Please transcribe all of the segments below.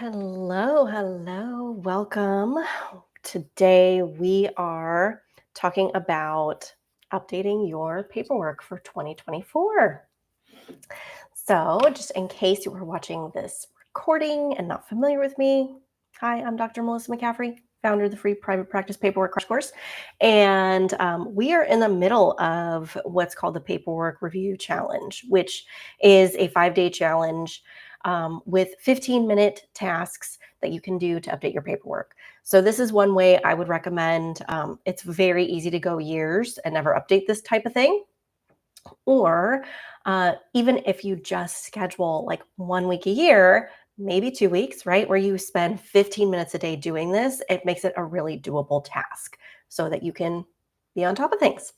Hello, welcome. Today we are talking about updating your paperwork for 2024. So, just in case you were watching this recording and not familiar with me, hi, I'm Dr. Maelisa McCaffrey, founder of the free private practice paperwork crash course. And we are in the middle of what's called the Paperwork Review Challenge, which is a 5-day challenge with 15-minute tasks that you can do to update your paperwork. So this is one way I would recommend. It's very easy to go years and never update this type of thing. Or even if you just schedule like 1 week a year, maybe 2 weeks, right, where you spend 15 minutes a day doing this, it makes it a really doable task so that you can be on top of things.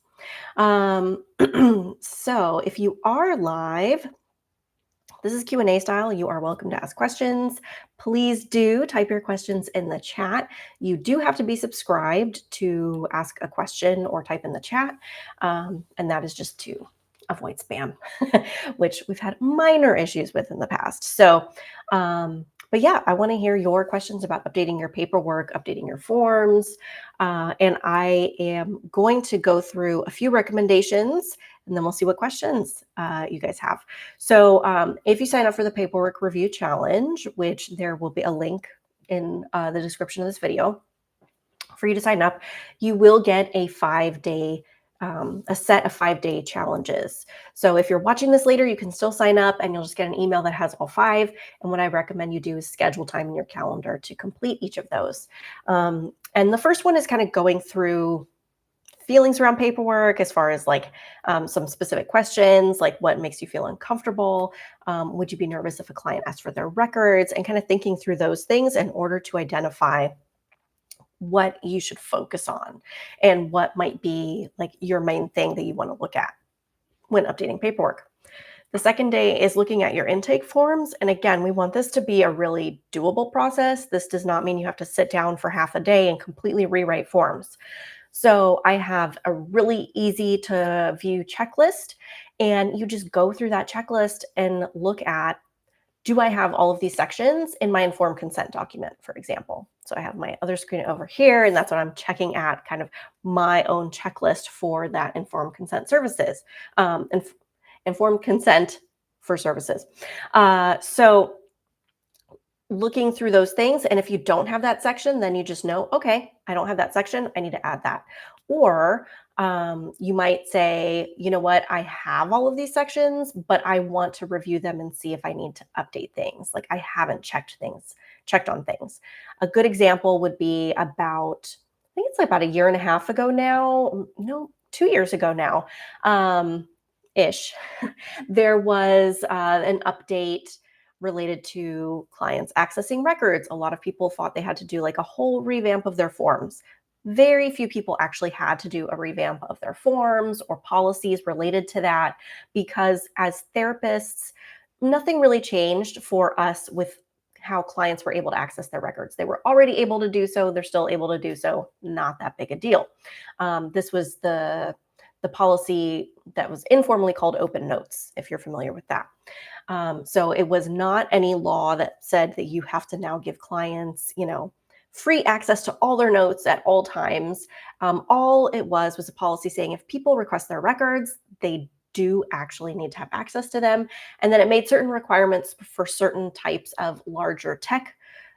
So if you are live, this is Q&A style. You are welcome to ask questions. Please do type your questions in the chat. You do have to be subscribed to ask a question or type in the chat. And that is just to avoid spam, which we've had minor issues with in the past. So, but yeah, I want to hear your questions about updating your paperwork, updating your forms. And I am going to go through a few recommendations and then we'll see what questions you guys have. So if you sign up for the Paperwork Review Challenge, which there will be a link in the description of this video for you to sign up, you will get a 5-day a set of 5-day challenges. So if you're watching this later, you can still sign up and you'll just get an email that has all 5. And what I recommend you do is schedule time in your calendar to complete each of those. And the first one is kind of going through feelings around paperwork as far as like some specific questions, like what makes you feel uncomfortable? Would you be nervous if a client asked for their records? And kind of thinking through those things in order to identify what you should focus on and what might be like your main thing that you want to look at when updating paperwork. The second day is looking at your intake forms. And again, we want this to be a really doable process. This does not mean you have to sit down for half a day and completely rewrite forms. So I have a really easy to view checklist, and you just go through that checklist and look at, do I have all of these sections in my informed consent document, for example? So I have my other screen over here, and that's what I'm checking at, kind of my own checklist for that informed consent services, informed consent for services. So looking through those things, and if you don't have that section, then you just know, okay, I don't have that section, I need to add that. Or you might say, you know what, I have all of these sections, but I want to review them and see if I need to update things. Like I haven't checked on things. A good example would be about, I think it's like about 1.5 years ago now, no, 2 years ago now, ish. There was an update related to clients accessing records. A lot of people thought they had to do like a whole revamp of their forms. Very few people actually had to do a revamp of their forms or policies related to that, because as therapists, nothing really changed for us with how clients were able to access their records. They were already able to do so. They're still able to do so. Not that big a deal. This was the policy that was informally called open notes, if you're familiar with that. So it was not any law that said that you have to now give clients, free access to all their notes at all times. All it was a policy saying if people request their records, they do actually need to have access to them. And then it made certain requirements for certain types of larger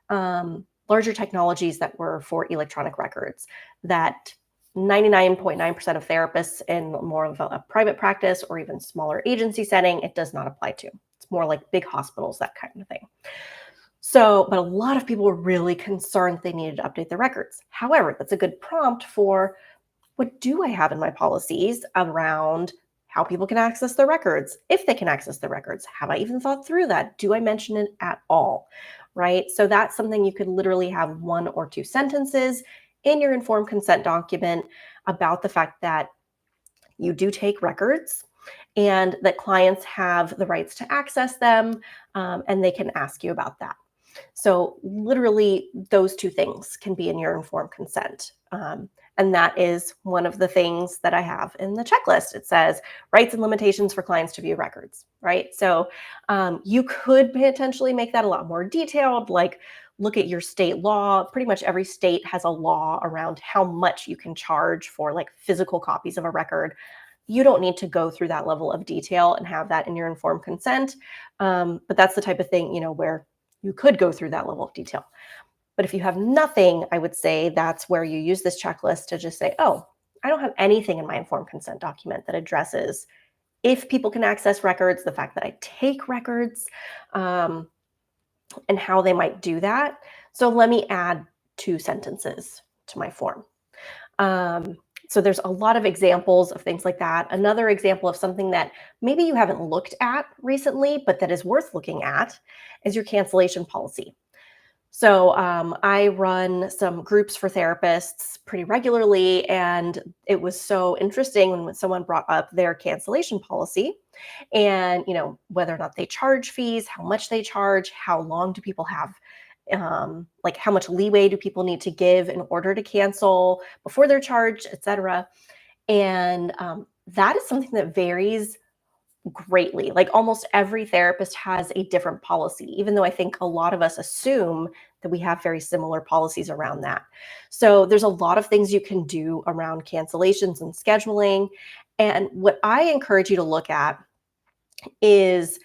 technologies that were for electronic records that 99.9% of therapists in more of a private practice or even smaller agency setting, it does not apply to. It's more like big hospitals, that kind of thing. So, but a lot of people were really concerned they needed to update their records. However, that's a good prompt for, what do I have in my policies around how people can access their records? If they can access their records, have I even thought through that? Do I mention it at all? Right? So that's something you could literally have 1 or 2 sentences in your informed consent document about the fact that you do take records and that clients have the rights to access them, and they can ask you about that. So literally those 2 things can be in your informed consent. And And that is one of the things that I have in the checklist. It says rights and limitations for clients to view records, right? So you could potentially make that a lot more detailed, like look at your state law. Pretty much every state has a law around how much you can charge for like physical copies of a record. You don't need to go through that level of detail and have that in your informed consent. But that's the type of thing, where you could go through that level of detail. But if you have nothing, I would say that's where you use this checklist to just say, oh, I don't have anything in my informed consent document that addresses if people can access records, the fact that I take records, and how they might do that. So let me add 2 sentences to my form. So there's a lot of examples of things like that. Another example of something that maybe you haven't looked at recently, but that is worth looking at, is your cancellation policy. So I run some groups for therapists pretty regularly, and it was so interesting when someone brought up their cancellation policy and, whether or not they charge fees, how much they charge, how long do people have, like how much leeway do people need to give in order to cancel before they're charged, et cetera. And that is something that varies greatly. Like almost every therapist has a different policy, even though I think a lot of us assume that we have very similar policies around that. So there's a lot of things you can do around cancellations and scheduling. And what I encourage you to look at is,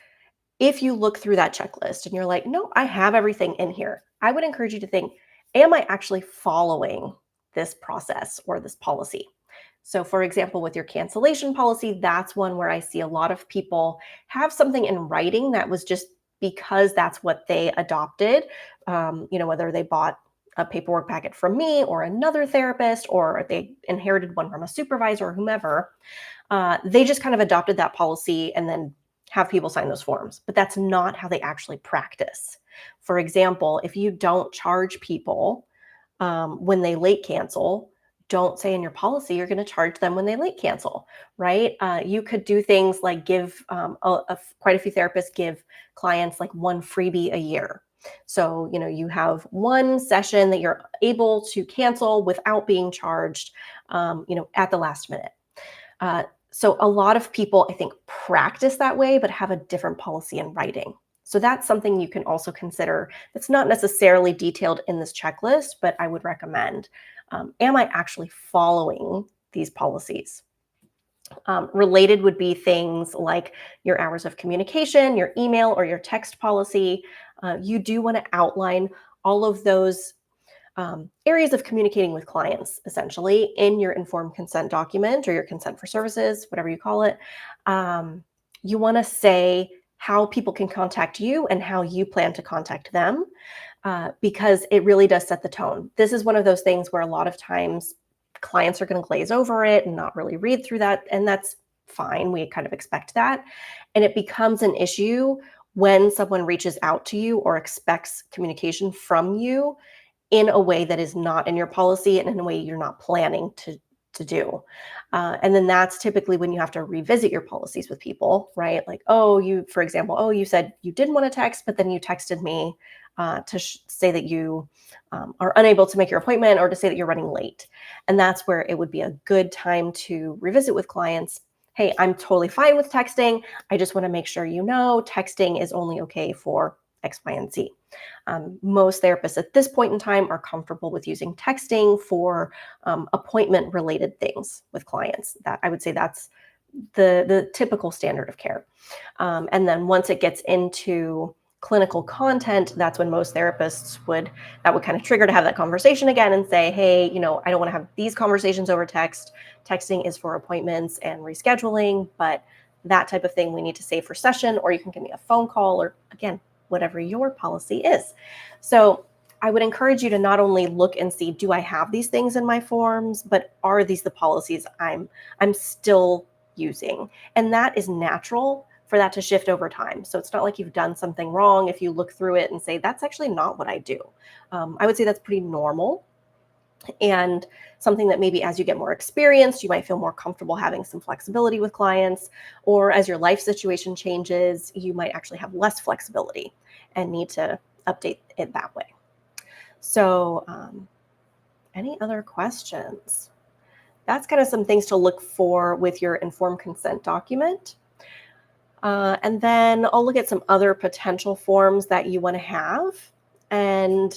if you look through that checklist and you're like, no, I have everything in here, I would encourage you to think, am I actually following this process or this policy? So for example, with your cancellation policy, that's one where I see a lot of people have something in writing that was just because that's what they adopted, whether they bought a paperwork packet from me or another therapist, or they inherited one from a supervisor or whomever. They just kind of adopted that policy and then have people sign those forms, but that's not how they actually practice. For example, if you don't charge people when they late cancel, don't say in your policy you're going to charge them when they late cancel, right? You could do things like give quite a few therapists give clients like one freebie a year. So, you have one session that you're able to cancel without being charged, at the last minute. So a lot of people, I think, practice that way, but have a different policy in writing. So that's something you can also consider. It's not necessarily detailed in this checklist, but I would recommend, am I actually following these policies? Related would be things like your hours of communication, your email or your text policy. You do want to outline all of those areas of communicating with clients, essentially, in your informed consent document or your consent for services, whatever you call it. You want to say how people can contact you and how you plan to contact them, because it really does set the tone. This is one of those things where a lot of times clients are going to glaze over it and not really read through that, and that's fine. We kind of expect that. And it becomes an issue when someone reaches out to you or expects communication from you in a way that is not in your policy and in a way you're not planning to do. And then that's typically when you have to revisit your policies with people, right? Like, for example, you said you didn't want to text, but then you texted me to say that you are unable to make your appointment or to say that you're running late. And that's where it would be a good time to revisit with clients. Hey, I'm totally fine with texting. I just want to make sure texting is only okay for X, Y, and Z. Most therapists at this point in time are comfortable with using texting for appointment-related things with clients. That I would say that's the typical standard of care. And then once it gets into clinical content, that's when most therapists would kind of trigger to have that conversation again and say, hey, I don't want to have these conversations over text. Texting is for appointments and rescheduling, but that type of thing we need to save for session, or you can give me a phone call, or again, whatever your policy is. So I would encourage you to not only look and see, do I have these things in my forms, but are these the policies I'm still using? And that is natural for that to shift over time. So it's not like you've done something wrong if you look through it and say, that's actually not what I do. I would say that's pretty normal, and something that maybe as you get more experience, you might feel more comfortable having some flexibility with clients, or as your life situation changes, you might actually have less flexibility and need to update it that way. So any other questions? that's kind of some things to look for with your informed consent document. And then I'll look at some other potential forms that you want to have, and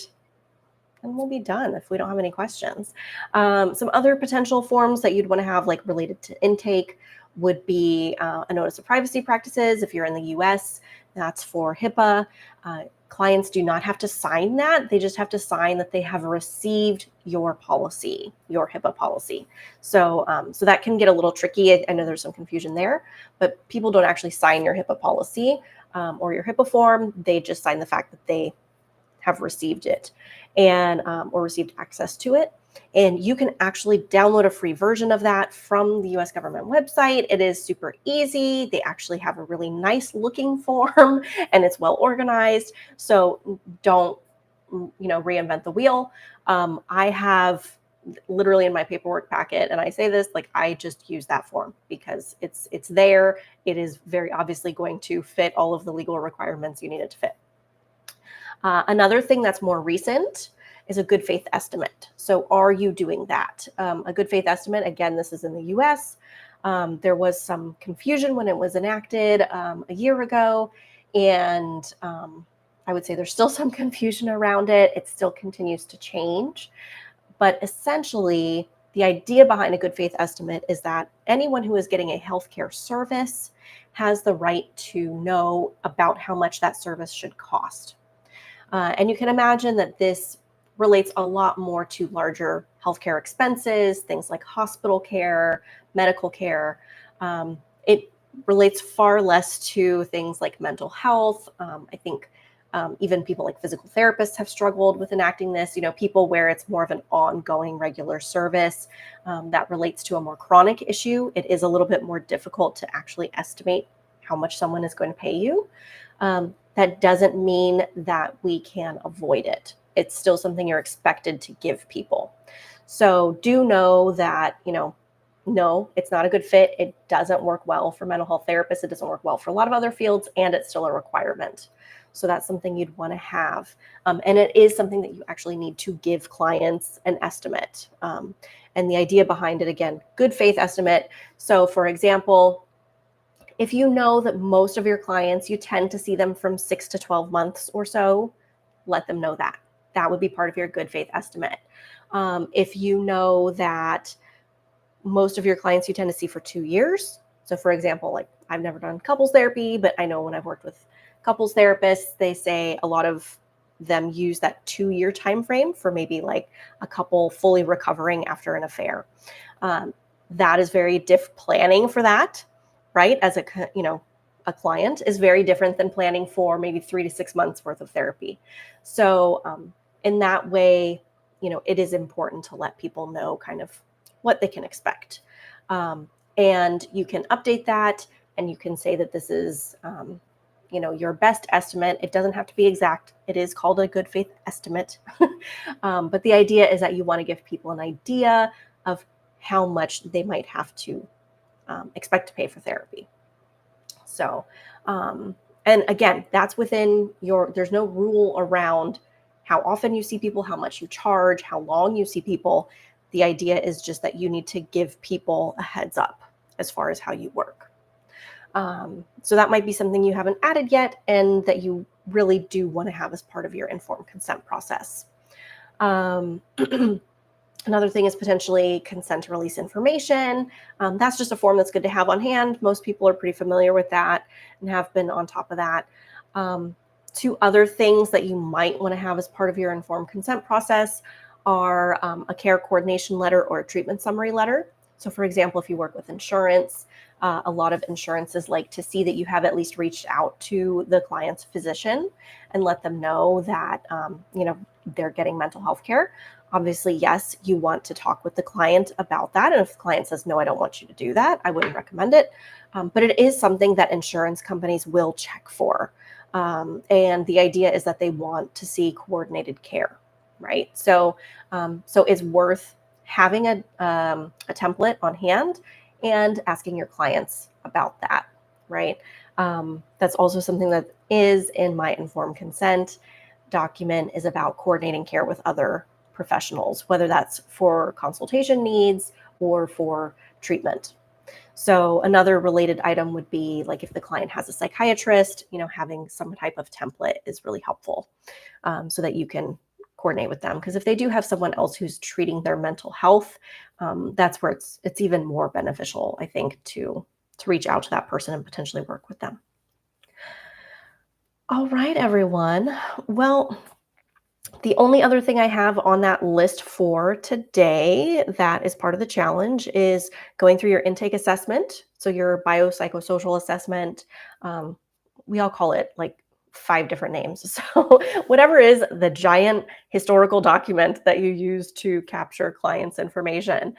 we'll be done if we don't have any questions. Some other potential forms that you'd want to have, like related to intake, would be a notice of privacy practices. If you're in the US, that's for HIPAA. Clients do not have to sign that. They just have to sign that they have received your policy, your HIPAA policy. So that can get a little tricky. I know there's some confusion there, but people don't actually sign your HIPAA policy or your HIPAA form. They just sign the fact that they have received it and or received access to it. And you can actually download a free version of that from the US government website. It is super easy. They actually have a really nice looking form and it's well organized. So don't, reinvent the wheel. I have literally in my paperwork packet, and I say this, like, I just use that form because it's there. It is very obviously going to fit all of the legal requirements you need it to fit. Another thing that's more recent is a good faith estimate. So are you doing that? A good faith estimate, again, this is in the US. There was some confusion when it was enacted a year ago, and I would say there's still some confusion around it. It still continues to change. But essentially, the idea behind a good faith estimate is that anyone who is getting a healthcare service has the right to know about how much that service should cost. And you can imagine that this relates a lot more to larger healthcare expenses, things like hospital care, medical care. It relates far less to things like mental health. I think even people like physical therapists have struggled with enacting this, people where it's more of an ongoing regular service that relates to a more chronic issue. It is a little bit more difficult to actually estimate how much someone is going to pay you. That doesn't mean that we can avoid it. It's still something you're expected to give people. So do know that, no, it's not a good fit. It doesn't work well for mental health therapists. It doesn't work well for a lot of other fields, and it's still a requirement. So that's something you'd want to have. And it is something that you actually need to give clients an estimate. And the idea behind it, again, good faith estimate. So for example, if you know that most of your clients, you tend to see them from 6 to 12 months or so, let them know that. That would be part of your good faith estimate. If you know that most of your clients you tend to see for 2 years, so for example, like I've never done couples therapy, but I know when I've worked with couples therapists, they say a lot of them use that 2-year time frame for maybe like a couple fully recovering after an affair. That is very planning for that. Right? As a client is very different than planning for maybe 3 to 6 months worth of therapy. So in that way, it is important to let people know kind of what they can expect. And you can update that, and you can say that this is, your best estimate. It doesn't have to be exact. It is called a good faith estimate. But the idea is that you want to give people an idea of how much they might have to expect to pay for therapy. So, and again, that's within there's no rule around how often you see people, how much you charge, how long you see people. The idea is just that you need to give people a heads up as far as how you work. So that might be something you haven't added yet and that you really do want to have as part of your informed consent process. Another thing is potentially consent to release information. That's just a form that's good to have on hand. Most people are pretty familiar with that and have been on top of that. 2 other things that you might want to have as part of your informed consent process are a care coordination letter or a treatment summary letter. So for example, if you work with insurance, a lot of insurances like to see that you have at least reached out to the client's physician and let them know that, they're getting mental health care. Obviously, yes, you want to talk with the client about that. And if the client says, no, I don't want you to do that, I wouldn't recommend it. But it is something that insurance companies will check for. And the idea is that they want to see coordinated care, right? So it's worth having a template on hand and asking your clients about that, right? That's also something that is in my informed consent document, is about coordinating care with other professionals, whether that's for consultation needs or for treatment. So another related item would be like if the client has a psychiatrist, having some type of template is really helpful, so that you can coordinate with them. Because if they do have someone else who's treating their mental health, that's where it's even more beneficial, I think, to reach out to that person and potentially work with them. All right, everyone. Well, the only other thing I have on that list for today that is part of the challenge is going through your intake assessment. So your biopsychosocial assessment, we all call it like 5 different names. So whatever is the giant historical document that you use to capture clients' information.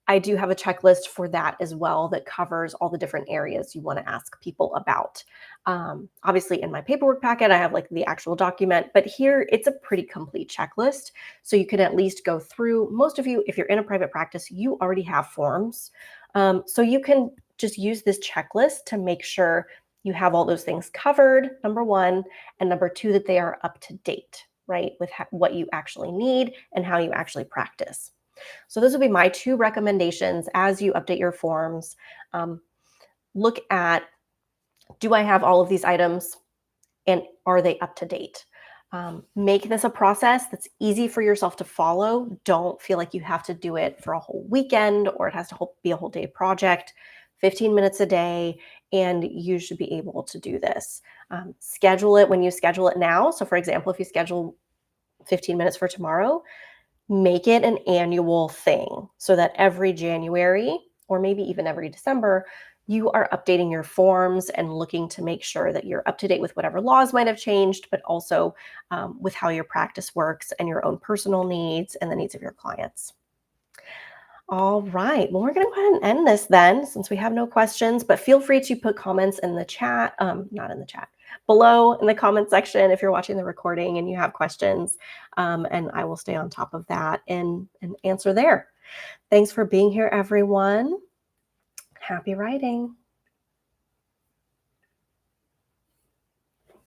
I do have a checklist for that as well that covers all the different areas you want to ask people about. Obviously, in my paperwork packet, I have like the actual document, but here it's a pretty complete checklist. So you can at least go through. Most of you, if you're in a private practice, you already have forms. So you can just use this checklist to make sure you have all those things covered, number one, and number two, that they are up to date, right, with what you actually need and how you actually practice. So those would be my 2 recommendations as you update your forms. Look at, do I have all of these items and are they up to date? Make this a process that's easy for yourself to follow. Don't feel like you have to do it for a whole weekend or it has to be a whole day project. 15 minutes a day, and you should be able to do this. Schedule it when you schedule it now. So for example, if you schedule 15 minutes for tomorrow, make it an annual thing so that every January or maybe even every December, you are updating your forms and looking to make sure that you're up to date with whatever laws might have changed, but also with how your practice works and your own personal needs and the needs of your clients. All right. Well, we're going to go ahead and end this then, since we have no questions, but feel free to put comments in the chat, not in the chat, below in the comment section if you're watching the recording and you have questions, and I will stay on top of that and answer there. Thanks for being here, everyone. Happy writing.